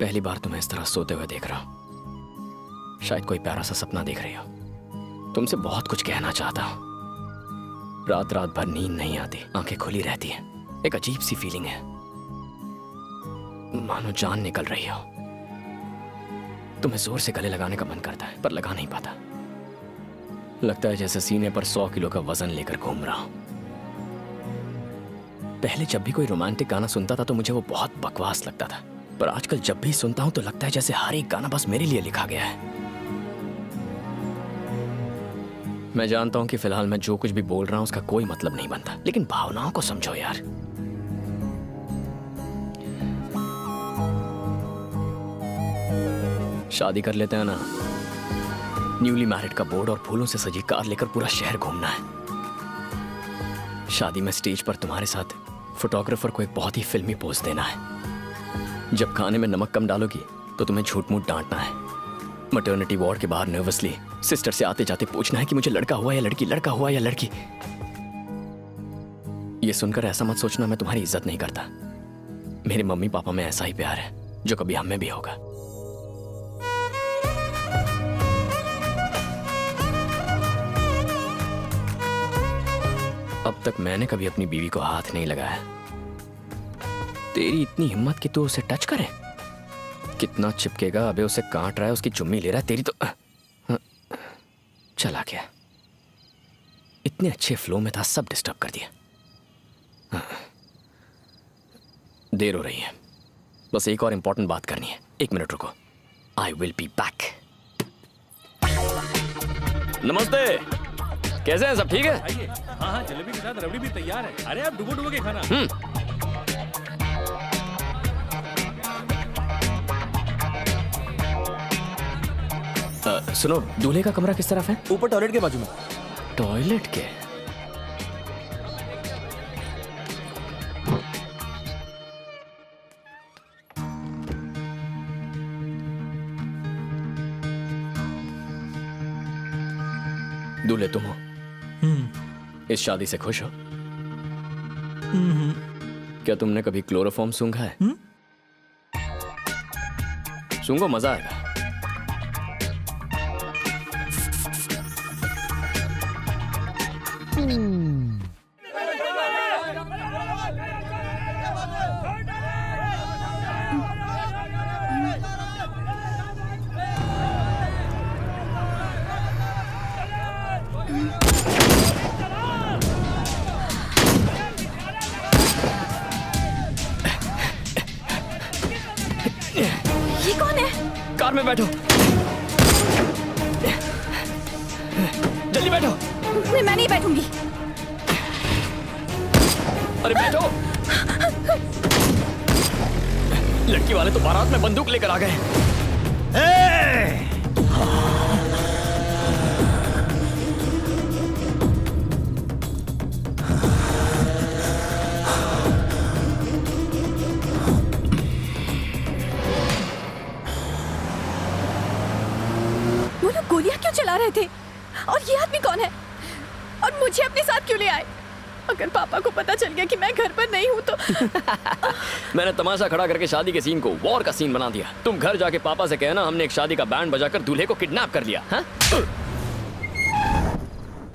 पहली बार तुम्हें इस तरह सोते हुए देख रहा हूं। शायद कोई प्यारा सा सपना देख रही हो। तुमसे बहुत कुछ कहना चाहता हूं। रात रात भर नींद नहीं आती, आंखें खुली रहती हैं। एक अजीब सी फीलिंग है, मानो जान निकल रही हो। तुम्हें जोर से गले लगाने का मन करता है, पर लगा नहीं पाता। लगता है जैसे सीने पर 100 किलो का वजन लेकर घूम रहा हूं। पहले जब भी कोई रोमांटिक गाना सुनता था तो मुझे वो बहुत बकवास लगता था, पर आजकल जब भी सुनता हूं तो लगता है जैसे हर एक गाना बस मेरे लिए लिखा गया है। मैं जानता हूं कि फिलहाल मैं जो कुछ भी बोल रहा हूं उसका कोई मतलब नहीं बनता, लेकिन भावनाओं को समझो यार। शादी कर लेते हैं ना। न्यूली मैरिड का बोर्ड और फूलों से सजी कार लेकर पूरा शहर घूमना है। शादी में स्टेज पर तुम्हारे साथ फोटोग्राफर को एक बहुत ही फिल्मी पोज देना है। जब खाने में नमक कम डालोगी तो तुम्हें झूठ मूठ डांटना है। मैटरनिटी वार्ड के बाहर नर्वसली सिस्टर से आते जाते पूछना है कि मुझे लड़का हुआ या लड़की, लड़का हुआ या लड़की। ये सुनकर ऐसा मत सोचना मैं तुम्हारी इज्जत नहीं करता। मेरे मम्मी पापा में ऐसा ही प्यार है जो कभी हम में भी होगा। अब तक मैंने कभी अपनी बीवी को हाथ नहीं लगाया। तेरी इतनी हिम्मत कि तू उसे टच करे? कितना चिपकेगा? अबे उसे काट रहा है, उसकी चुम्मी ले रहा है। तेरी तो चला गया। इतने अच्छे फ्लो में था, सब डिस्टर्ब कर दिया। देर हो रही है, बस एक और इंपॉर्टेंट बात करनी है। 1 मिनट रुको, आई विल बी बैक। नमस्ते, कैसे हैं सब? ठीक है? हाँ हाँ, जलेबी के साथ रबड़ी भी तैयार है। अरे आप डुबो डुबो के खाना। सुनो, दूल्हे का कमरा किस तरफ है? ऊपर टॉयलेट के बाजू में। टॉयलेट के? दूल्हे तुम हो? इस शादी से खुश हो? क्या तुमने कभी क्लोरोफॉर्म सूंघा है? सूंघो, मजा आएगा। ये कौन है? कार में बैठो, जल्दी बैठो। मैं नहीं बैठूंगी। अरे बैठो। लड़की वाले तो बारात में बंदूक लेकर आ गए। वो लोग गोलियां क्यों चला रहे थे? और ये आदमी कौन है? और मुझे अपने साथ क्यों ले आए? अगर पापा को पता चल गया कि मैं घर पर नहीं हूँ तो मैंने तमाशा खड़ा करके शादी के सीन को वॉर का सीन बना दिया। तुम घर जाके पापा से कहना हमने एक शादी का बैंड बजाकर दूल्हे को किडनैप कर लिया। हाँ?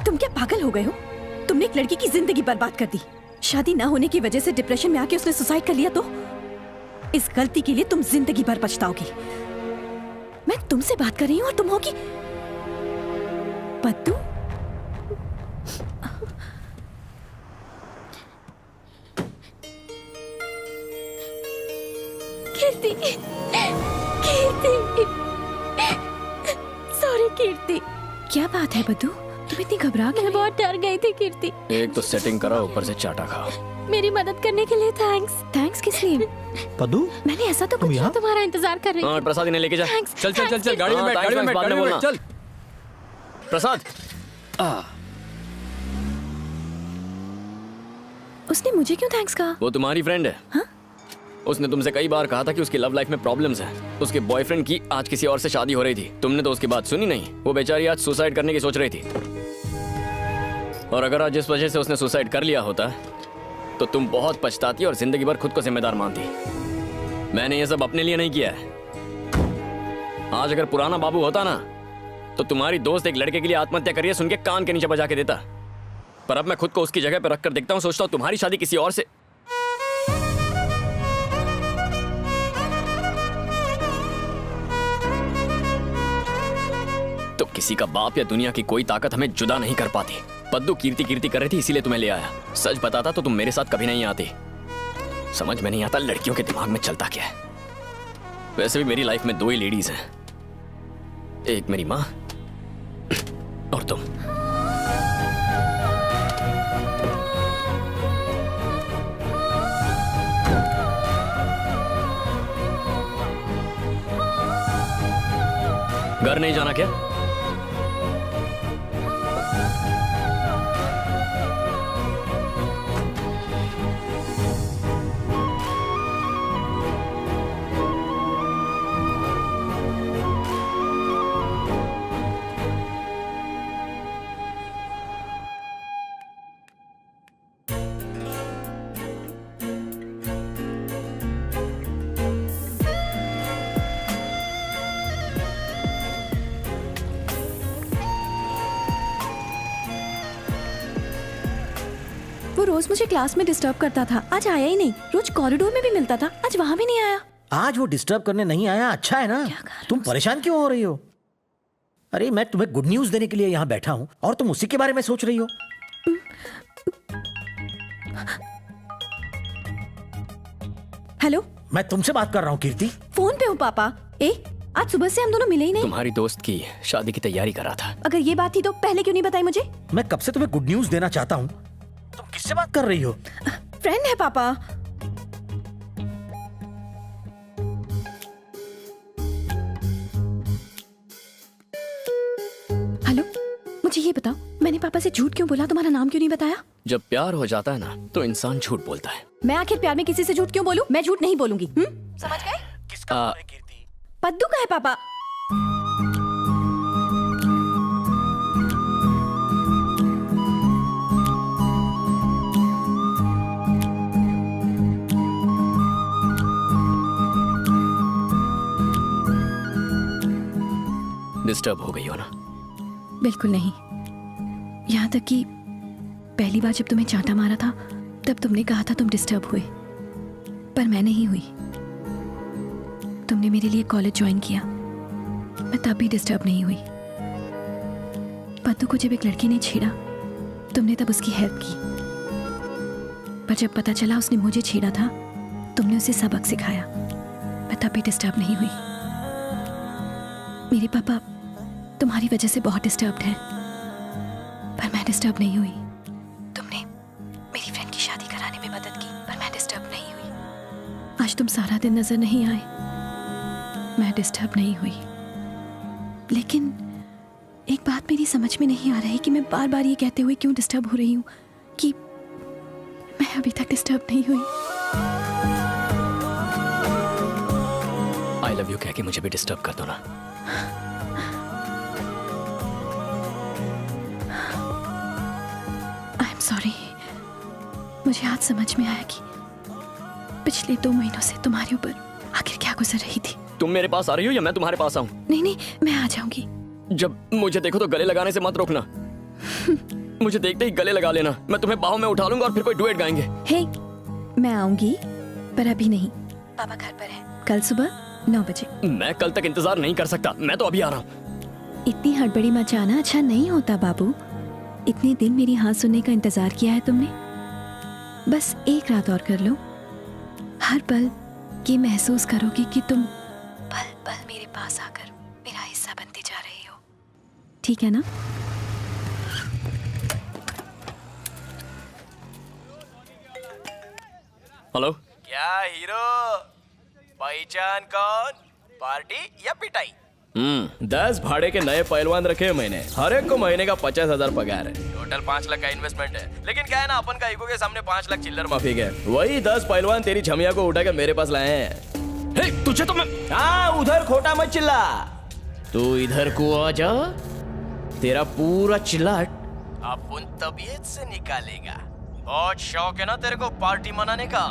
तुम क्या पागल हो गए हो? तुमने एक लड़की की जिंदगी बर्बाद कर दी। शादी ना होने की वजह से डिप्रेशन में आके उसने सुसाइड कर लिया तो इस गलती के लिए तुम जिंदगी भर पछताओगी। मैं तुमसे बात कर रही हूँ और तुम होगी पद्दू। कीर्ति, कीर्ति, सॉरी कीर्ति। क्या बात है बद्दू, तुम इतनी घबरा गई? मैं बहुत डर गई थी कीर्ति। एक तो सेटिंग करा, ऊपर से चाटा खाओ। मेरी मदद करने के लिए थैंक्स। थैंक्स किस लिए? पद्दू, मैंने ऐसा तो कुछ यहाँ? तुम्हारा इंतजार कर रही थी। हाँ, प्रसाद इन्हें लेके जा। थैंक्स। चल चल चल चल, गाड़ी में बैठ, हाँ, गाड़ी में बैठ, बाद में गाड़ी में बोलना। बैठ, चल। प्रसाद, उसने मुझे क्यों थैंक्स कहा? वो तुम्हारी फ्रेंड है। हाँ? उसने तुमसे कई बार कहा था कि उसकी लव लाइफ में प्रॉब्लम्स हैं। उसके बॉयफ्रेंड की आज किसी और से शादी हो रही थी। तुमने तो उसकी बात सुनी नहीं। वो बेचारी आज सुसाइड करने की सोच रही थी। और अगर आज जिस वजह से उसने सुसाइड कर लिया होता तो तुम बहुत पछताती और जिंदगी भर खुद को जिम्मेदार मानती। मैंने ये सब अपने लिए नहीं किया है, आज अगर पुराना बाबू होता ना तो तुम्हारी दोस्त एक लड़के के लिए आत्महत्या करिए सुन के कान के नीचे बजा के देता। पर अब मैं खुद को उसकी जगह पर रखकर देखता हूँ, सोचता हूँ तुम्हारी शादी किसी और से। तो किसी का बाप या दुनिया की कोई ताकत हमें जुदा नहीं कर पाती। पद्दू कीर्ति कीर्ति कर रही थी इसीलिए तुम्हें ले आया। सच बताता तो तुम मेरे साथ कभी नहीं आती। समझ में नहीं आता लड़कियों के दिमाग में चलता क्या है। वैसे भी मेरी लाइफ में 2 ही लेडीज हैं, एक मेरी माँ और तुम। घर नहीं जाना क्या? वो रोज मुझे क्लास में डिस्टर्ब करता था, आज आया ही नहीं। रोज कॉरिडोर में भी मिलता था, आज वहां भी नहीं आया। आज वो डिस्टर्ब करने नहीं आया, अच्छा है ना। तुम परेशान क्यों हो रही हो? अरे मैं तुम्हें गुड न्यूज देने के लिए यहाँ बैठा हूँ और तुम उसी के बारे में सोच रही हो। हेलो, मैं तुमसे बात कर रहा हूँ कीर्ति। फोन पे हूँ पापा। आज सुबह से हम दोनों मिले ही नहीं। तुम्हारी दोस्त की शादी की तैयारी कर रहा था। अगर ये बात थी तो पहले क्यों नहीं बताई मुझे? मैं कब से तुम्हें गुड न्यूज देना चाहता हूँ, तुम किससे बात कर रही हो? फ्रेंड है पापा। हेलो, मुझे ये बताओ, मैंने पापा से झूठ क्यों बोला? तुम्हारा नाम क्यों नहीं बताया? जब प्यार हो जाता है ना तो इंसान झूठ बोलता है। मैं आखिर प्यार में किसी से झूठ क्यों बोलूं? मैं झूठ नहीं बोलूंगी। समझ गए? किसका फोन है कीर्ति? पद्दू का है पापा। डिस्टर्ब हो गई हो ना? बिल्कुल नहीं। यहाँ तक कि पहली बार जब तुम्हें चांटा मारा था तब तुमने कहा था तुम डिस्टर्ब हुए, पर मैं नहीं हुई। तुमने मेरे लिए कॉलेज ज्वाइन किया, मैं तब भी डिस्टर्ब नहीं हुई। पद्दू को जब एक लड़के ने छेड़ा तुमने तब उसकी हेल्प की, पर जब पता चला उसने मुझे छेड़ा था तुमने उसे सबक सिखाया। मैं तब भी डिस्टर्ब नहीं हुई। मेरे पापा तुम्हारी वजह से बहुत डिस्टर्ब्ड हैं, पर मैं डिस्टर्ब नहीं हुई। तुमने मेरी फ्रेंड की शादी कराने में मदद की, पर मैं डिस्टर्ब नहीं हुई। आज तुम सारा दिन नजर नहीं आए, मैं डिस्टर्ब नहीं हुई। लेकिन एक बात मेरी समझ में नहीं आ रही कि मैं बार बार ये कहते हुए क्यों डिस्टर्ब हो रही हूँ कि मैं अभी तक डिस्टर्ब नहीं हुई। आई लव यू कह के मुझे भी डिस्टर्ब कर दो ना। I am sorry. मुझे आज समझ में आया कि पिछले 2 महीनों से तुम्हारे ऊपर आखिर क्या गुजर रही थी। तुम मेरे पास आ रही हो या मैं तुम्हारे पास आऊं? नहीं नहीं, मैं आ जाऊंगी। जब मुझे देखो तो गले लगाने से मत रोकना। मुझे देखते ही गले लगा लेना, मैं तुम्हें बाहों में उठा लूंगा और फिर कोई डुएट गाएंगे। हे, मैं आऊंगी पर अभी नहीं। पापा घर पर है, कल सुबह 9 बजे। मैं कल तक इंतजार नहीं कर सकता, मैं तो अभी आ रहा हूँ। इतनी हड़बड़ी मचाना अच्छा नहीं होता बाबू। इतने दिन मेरी हाँ सुनने का इंतजार किया है तुमने, बस एक रात और कर लो। हर पल ये महसूस करोगे कि तुम पल पल मेरे पास आकर मेरा हिस्सा बनते जा रहे हो। ठीक है ना? हेलो, क्या हीरो? पहचान कौन? पार्टी या पिटाई? 10 भाड़े के नए पहलवान रखे हैं मैंने। हर एक को महीने का 50,000 पगार है। टोटल 5 लाख का इन्वेस्टमेंट है, लेकिन क्या है ना, अपन का ईगो के सामने 5 लाख चिल्लर माफी। ठीक है, वही 10 पहलवान तेरी छमिया को उठा के मेरे पास लाए हैं। हे, तुझे तो मैं हाँ, उधर खोटा मत चिल्ला। तू इधर को आ जा, तेरा पूरा चिल्लाट अपन तबीयत से निकालेगा। बहुत शौक है ना तेरे को पार्टी मनाने का?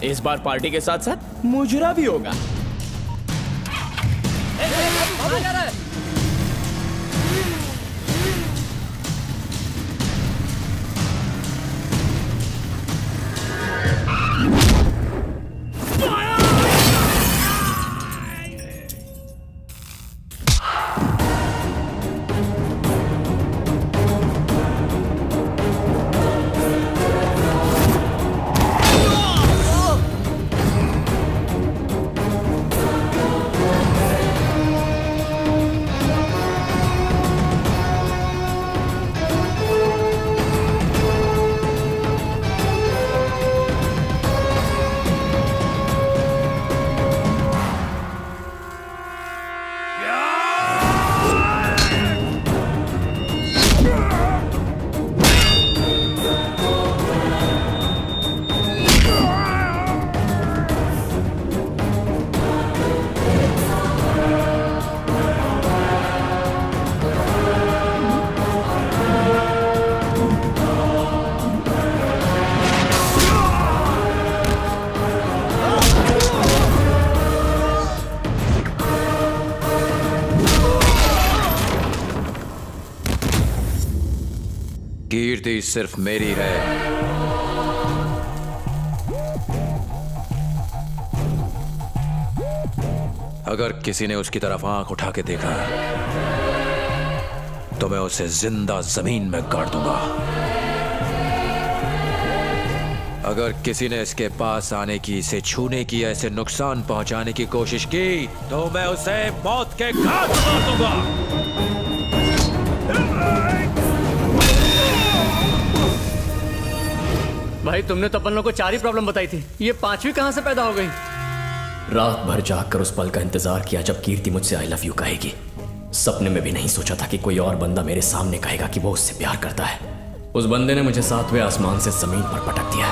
इस बार पार्टी के साथ साथ मुजरा भी होगा। कीर्ति सिर्फ मेरी है। अगर किसी ने उसकी तरफ आंख उठा के देखा तो मैं उसे जिंदा जमीन में गाड़ दूंगा। अगर किसी ने इसके पास आने की, इसे छूने की, ऐसे नुकसान पहुंचाने की कोशिश की तो मैं उसे मौत के घाट उतार दूंगा। भाई तुमने तो अपन लोगों को 4 ही प्रॉब्लम बताई थी, ये 5वीं कहां से पैदा हो गई? रात भर जागकर उस पल का इंतजार किया जब कीर्ति मुझसे आई लव यू कहेगी। सपने में भी नहीं सोचा था कि कोई और बंदा मेरे सामने कहेगा कि वो उससे प्यार करता है। उस बंदे ने मुझे 7वें आसमान से जमीन पर पटक दिया।